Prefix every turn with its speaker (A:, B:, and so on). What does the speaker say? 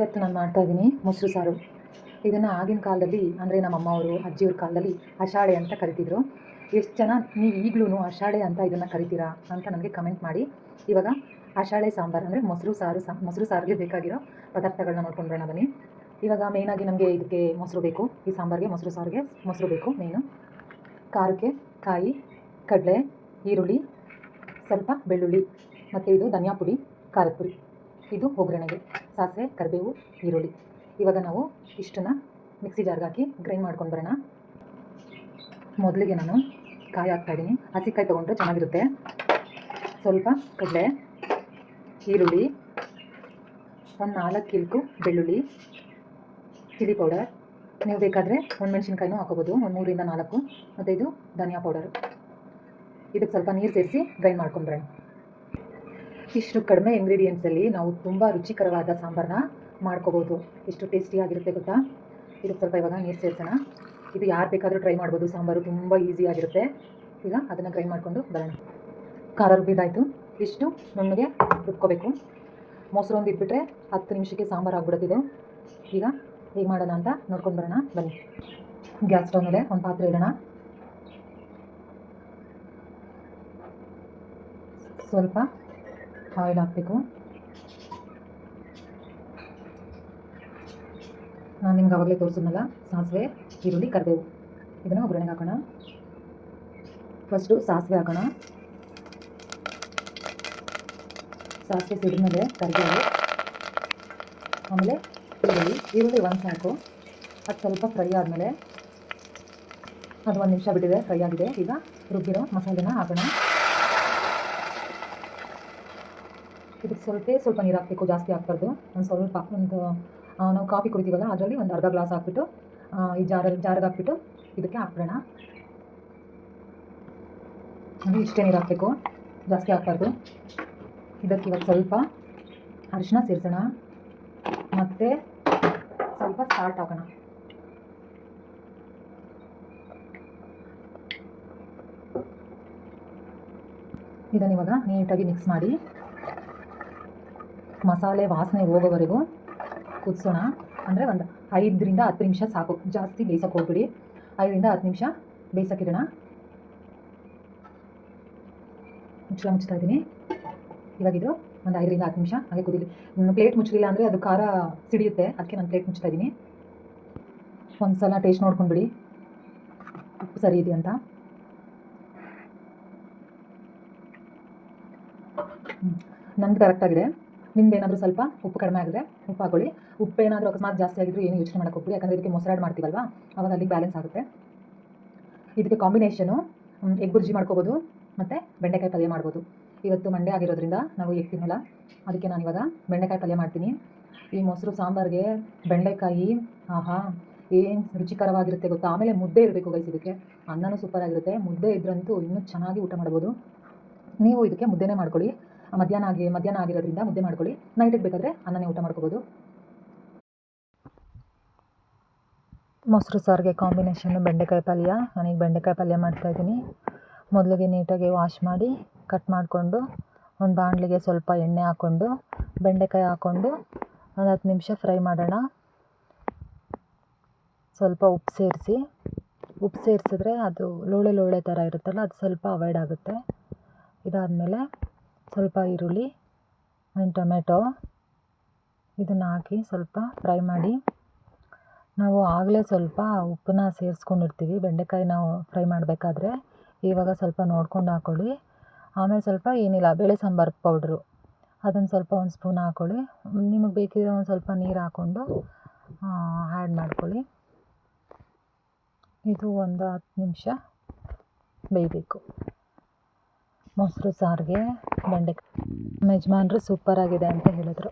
A: ಇವತ್ತು ನಾನು ಮಾಡ್ತಾಯಿದ್ದೀನಿ ಮೊಸರು ಸಾರು. ಇದನ್ನು ಆಗಿನ ಕಾಲದಲ್ಲಿ ಅಂದರೆ ನಮ್ಮಮ್ಮ ಅವರು ಅಜ್ಜಿಯವ್ರ ಕಾಲದಲ್ಲಿ ಆಷಾಢೆ ಅಂತ ಕರಿತಿದ್ರು. ಎಷ್ಟು ಜನ ನೀವು ಈಗಲೂ ಆಷಾಢೆ ಅಂತ ಇದನ್ನು ಕರಿತೀರಾ ಅಂತ ನನಗೆ ಕಮೆಂಟ್ ಮಾಡಿ. ಇವಾಗ ಆಷಾಢೆ ಸಾಂಬಾರು ಅಂದರೆ ಮೊಸರು ಸಾರಿಗೆ ಬೇಕಾಗಿರೋ ಪದಾರ್ಥಗಳನ್ನ ನೋಡ್ಕೊಂಡು ಬರೋಣ ಬನ್ನಿ. ಇವಾಗ ಮೇಯ್ನಾಗಿ ನಮಗೆ ಇದಕ್ಕೆ ಮೊಸರು ಬೇಕು. ಈ ಸಾಂಬಾರಿಗೆ ಮೊಸರು ಸಾರಿಗೆ ಮೊಸರು ಬೇಕು ಮೇಯ್ನು. ಖಾರಕ್ಕೆ ಕಾಯಿ, ಕಡಲೆ, ಈರುಳ್ಳಿ, ಸ್ವಲ್ಪ ಬೆಳ್ಳುಳ್ಳಿ ಮತ್ತು ಇದು ಧನಿಯಾ ಪುಡಿ, ಖಾರದ ಪುಡಿ, ಇದು ಒಗ್ಗರಣೆಗೆ ಸಾಸಿವೆ, ಕರಿಬೇವು, ಈರುಳ್ಳಿ. ಇವಾಗ ನಾವು ಇಷ್ಟನ್ನು ಮಿಕ್ಸಿ ಜಾರ್ಗೆ ಹಾಕಿ ಗ್ರೈಂಡ್ ಮಾಡ್ಕೊಂಡು ಬರೋಣ. ಮೊದಲಿಗೆ ನಾನು ಕಾಯಿ ಹಾಕ್ತಾಯಿದ್ದೀನಿ. ಹಸಿಕಾಯಿ ತೊಗೊಂಡ್ರೆ ಚೆನ್ನಾಗಿರುತ್ತೆ. ಸ್ವಲ್ಪ ಕಡಲೆ, ಈರುಳ್ಳಿ, ಒಂದು 4 ಕಿಲ್ಕು ಬೆಳ್ಳುಳ್ಳಿ, ಚಿಲ್ಲಿ ಪೌಡರ್, ನೀವು ಬೇಕಾದರೆ ಒಣಮೆಣ್ಸಿನ್ಕಾಯಿನೂ ಹಾಕೋಬೋದು, ಒಂದು 3ರಿಂದ 4, ಮತ್ತು ಇದು ಧನಿಯಾ ಪೌಡರು. ಇದಕ್ಕೆ ಸ್ವಲ್ಪ ನೀರು ಸೇರಿಸಿ ಗ್ರೈಂಡ್ ಮಾಡ್ಕೊಂಡು ಬರೋಣ. ಇಷ್ಟು ಕಡಿಮೆ ಇಂಗ್ರೀಡಿಯೆಂಟ್ಸಲ್ಲಿ ನಾವು ತುಂಬ ರುಚಿಕರವಾದ ಸಾಂಬಾರನ್ನ ಮಾಡ್ಕೋಬೋದು. ಎಷ್ಟು ಟೇಸ್ಟಿಯಾಗಿರುತ್ತೆ ಗೊತ್ತಾ. ಇದಕ್ಕೆ ಸ್ವಲ್ಪ ಇವಾಗ ನೀರು ಸೇರಿಸೋಣ. ಇದು ಯಾರು ಬೇಕಾದರೂ ಟ್ರೈ ಮಾಡ್ಬೋದು. ಸಾಂಬಾರು ತುಂಬ ಈಸಿಯಾಗಿರುತ್ತೆ. ಈಗ ಅದನ್ನು ಗ್ರೈಂಡ್ ಮಾಡಿಕೊಂಡು ಬರೋಣ. ಖಾರ ರುಬ್ಬಿದಾಯಿತು. ಇಷ್ಟು ನುಣ್ಣಗೆ ರುಬ್ಕೋಬೇಕು. ಮೊಸರು ಒಂದು ಇಟ್ಬಿಟ್ರೆ 10 ನಿಮಿಷಕ್ಕೆ ಸಾಂಬಾರು ಆಗ್ಬಿಡುತ್ತಿದ್ದು. ಈಗ ಹೇಗೆ ಮಾಡೋಣ ಅಂತ ನೋಡ್ಕೊಂಡು ಬರೋಣ ಬನ್ನಿ. ಗ್ಯಾಸ್ ಸ್ಟವ್ ಮೇಲೆ ಒಂದು ಪಾತ್ರೆ ಇಡೋಣ. ಸ್ವಲ್ಪ ಆಯಿಲ್ ಹಾಕಬೇಕು. ನಾನು ನಿಮ್ಗೆ ಆವಾಗಲೇ ತೋರಿಸಿದ್ನಲ್ಲ, ಸಾಸಿವೆ, ಈರುಳ್ಳಿ, ಕರಿಬೇವು, ಇದನ್ನು ಒಗ್ಗರಣೆಗೆ ಹಾಕೋಣ. ಫಸ್ಟು ಸಾಸಿವೆ ಹಾಕೋಣ. ಸಾಸಿವೆ ಸಿಡಿದ್ಮೇಲೆ ಕರಿಬೇವು, ಆಮೇಲೆ ಈರುಳ್ಳಿ ಒಂದು ಸಾಕು. ಅದು ಸ್ವಲ್ಪ ಫ್ರೈ ಆದಮೇಲೆ, ಅದು 1 ನಿಮಿಷ ಬಿಟ್ಟಿದೆ, ಫ್ರೈ ಆಗಿದೆ. ಈಗ ರುಬ್ಬಿರೋ ಮಸಾಲೆನ ಹಾಕೋಣ. ಇದಕ್ಕೆ ಸ್ವಲ್ಪ ನೀರು ಹಾಕಬೇಕು, ಜಾಸ್ತಿ ಹಾಕ್ಬಾರ್ದು. ನಾವು ಕಾಫಿ ಕುಡಿತೀವಲ್ಲ, ಅದರಲ್ಲಿ ಒಂದು ಅರ್ಧ ಗ್ಲಾಸ್ ಹಾಕ್ಬಿಟ್ಟು ಈ ಜಾರಿಗೆ ಹಾಕ್ಬಿಟ್ಟು ಇದಕ್ಕೆ ಹಾಕ್ಬಿಡೋಣ. ಇಷ್ಟೇ ನೀರು ಹಾಕಬೇಕು, ಜಾಸ್ತಿ ಹಾಕ್ಬಾರ್ದು. ಇದಕ್ಕೆ ಇವಾಗ ಸ್ವಲ್ಪ ಅರಿಶಿನ ಸೇರಿಸೋಣ, ಮತ್ತು ಸ್ವಲ್ಪ ಸಾಲ್ಟ್ ಹಾಕೋಣ. ಇದನ್ನು ಇವಾಗ ನೀಟಾಗಿ ಮಿಕ್ಸ್ ಮಾಡಿ ಮಸಾಲೆ ವಾಸನೆ ಹೋಗೋವರೆಗೂ ಕುದಿಸೋಣ. ಅಂದರೆ ಒಂದು 5ರಿಂದ 10 ನಿಮಿಷ ಸಾಕು, ಜಾಸ್ತಿ ಬೇಯಿಸೋಕೆ ಹೋಗ್ಬಿಡಿ. 5ರಿಂದ 10 ನಿಮಿಷ ಬೇಯಿಸೋಕ್ಕಿಡೋಣ. ಮುಚ್ತಾ ಇದ್ದೀನಿ. ಇವಾಗ ಇದು ಒಂದು 5ರಿಂದ 10 ನಿಮಿಷ ಹಾಗೆ ಕುದೀಲಿ. ಪ್ಲೇಟ್ ಮುಚ್ಚಲಿಲ್ಲ ಅಂದರೆ ಅದು ಖಾರ ಸಿಡಿಯುತ್ತೆ, ಅದಕ್ಕೆ ನಾನು ಪ್ಲೇಟ್ ಮುಚ್ತಾ ಇದ್ದೀನಿ. ಒಂದು ಸಲ ಟೇಸ್ಟ್ ನೋಡ್ಕೊಂಡ್ಬಿಡಿ, ಉಪ್ಪು ಸರಿ ಇದೆ ಅಂತ. ನಂದು ಕರೆಕ್ಟಾಗಿದೆ. ನಿಮ್ದೇನಾದರೂ ಸ್ವಲ್ಪ ಉಪ್ಪು ಕಡಿಮೆ ಆಗಿದೆ ಉಪ್ಪು ಹಾಕೊಳ್ಳಿ. ಉಪ್ಪು ಏನಾದರೂ ಅಕಸ್ಮಾತ್ ಜಾಸ್ತಿ ಆಗಿದ್ರು ಏನು ಯೋಚನೆ ಮಾಡೋಕೆ ಹೋಗ್ಬಿಡಿ, ಯಾಕಂದರೆ ಇದಕ್ಕೆ ಮೊಸರು ಆ್ಯಡ್ ಮಾಡ್ತೀವಲ್ವಾ, ಆವಾಗ ಅಲ್ಲಿಗೆ ಬ್ಯಾಲೆನ್ಸ್ ಆಗುತ್ತೆ. ಇದಕ್ಕೆ ಕಾಂಬಿನೇಷನು ಎಗ್ ಬುರ್ಜಿ ಮಾಡ್ಕೋಬೋದು, ಮತ್ತು ಬೆಂಡೆಕಾಯಿ ಪಲ್ಯ ಮಾಡ್ಬೋದು. ಇವತ್ತು ಮಂಡೇ ಆಗಿರೋದ್ರಿಂದ ನಾವು ಎಗ್ ತಿನ್ನಲ್ಲ, ಅದಕ್ಕೆ ನಾನಿವಾಗ ಬೆಂಡೆಕಾಯಿ ಪಲ್ಯ ಮಾಡ್ತೀನಿ. ಈ ಮೊಸರು ಸಾಂಬಾರಿಗೆ ಬೆಂಡೆಕಾಯಿ ಆಹಾ ಏನು ರುಚಿಕರವಾಗಿರುತ್ತೆ ಗೊತ್ತಾ. ಆಮೇಲೆ ಮುದ್ದೆ ಇರಬೇಕು ಗೈಸ್. ಇದಕ್ಕೆ ಅನ್ನನೂ ಸೂಪರಾಗಿರುತ್ತೆ. ಮುದ್ದೆ ಇದ್ರಂತೂ ಇನ್ನೂ ಚೆನ್ನಾಗಿ ಊಟ ಮಾಡ್ಬೋದು. ನೀವು ಇದಕ್ಕೆ ಮುದ್ದೆನೇ ಮಾಡ್ಕೊಳ್ಳಿ. ಮಧ್ಯಾಹ್ನ ಆಗಿರೋದ್ರಿಂದ ಮುದ್ದೆ ಮಾಡ್ಕೊಳ್ಳಿ. ನೈಟಿಗೆ ಬೇಕಾದರೆ ಅನ್ನನೇ ಊಟ ಮಾಡ್ಕೋಬೋದು. ಮೊಸರು ಸಾರಿಗೆ ಕಾಂಬಿನೇಷನ್ನು ಬೆಂಡೆಕಾಯಿ ಪಲ್ಯ. ನಾನೀಗ ಬೆಂಡೆಕಾಯಿ ಪಲ್ಯ ಮಾಡ್ತಾಯಿದ್ದೀನಿ. ಮೊದಲಿಗೆ ನೀಟಾಗಿ ವಾಶ್ ಮಾಡಿ ಕಟ್ ಮಾಡಿಕೊಂಡು ಒಂದು ಬಾಣಲಿಗೆ ಸ್ವಲ್ಪ ಎಣ್ಣೆ ಹಾಕ್ಕೊಂಡು ಬೆಂಡೆಕಾಯಿ ಹಾಕ್ಕೊಂಡು ಒಂದು 10 ನಿಮಿಷ ಫ್ರೈ ಮಾಡೋಣ. ಸ್ವಲ್ಪ ಉಪ್ಪು ಸೇರಿಸಿದ್ರೆ ಅದು ಲೋಳೆ ಥರ ಇರುತ್ತಲ್ಲ, ಅದು ಸ್ವಲ್ಪ ಅವಾಯ್ಡ್ ಆಗುತ್ತೆ. ಇದಾದಮೇಲೆ ಸ್ವಲ್ಪ ಈರುಳ್ಳಿ ಆ್ಯಂಡ್ ಟೊಮೆಟೊ ಇದನ್ನು ಹಾಕಿ ಸ್ವಲ್ಪ ಫ್ರೈ ಮಾಡಿ. ನಾವು ಆಗಲೇ ಸ್ವಲ್ಪ ಉಪ್ಪನ್ನ ಸೇರಿಸ್ಕೊಂಡಿರ್ತೀವಿ ಬೆಂಡೆಕಾಯಿ ನಾವು ಫ್ರೈ ಮಾಡಬೇಕಾದ್ರೆ. ಇವಾಗ ಸ್ವಲ್ಪ ನೋಡ್ಕೊಂಡು ಹಾಕ್ಕೊಳ್ಳಿ. ಆಮೇಲೆ ಸ್ವಲ್ಪ ಏನಿಲ್ಲ ಬೇಳೆ ಸಾಂಬಾರು ಪೌಡ್ರು ಅದನ್ನು ಸ್ವಲ್ಪ 1 ಸ್ಪೂನ್ ಹಾಕ್ಕೊಳ್ಳಿ. ನಿಮಗೆ ಬೇಕಿದ್ರೆ ಒಂದು ಸ್ವಲ್ಪ ನೀರು ಹಾಕ್ಕೊಂಡು ಆ್ಯಡ್ ಮಾಡ್ಕೊಳ್ಳಿ. ಇದು ಒಂದು 10 ನಿಮಿಷ ಬೇಯಬೇಕು. ಮೊಸರು ಸಾರಿಗೆ ಬೆಂಡೆಕಾಯಿ. ನಮ್ಮ ಯಜಮಾನ್ರು ಸೂಪರಾಗಿದೆ ಅಂತ ಹೇಳಿದ್ರು.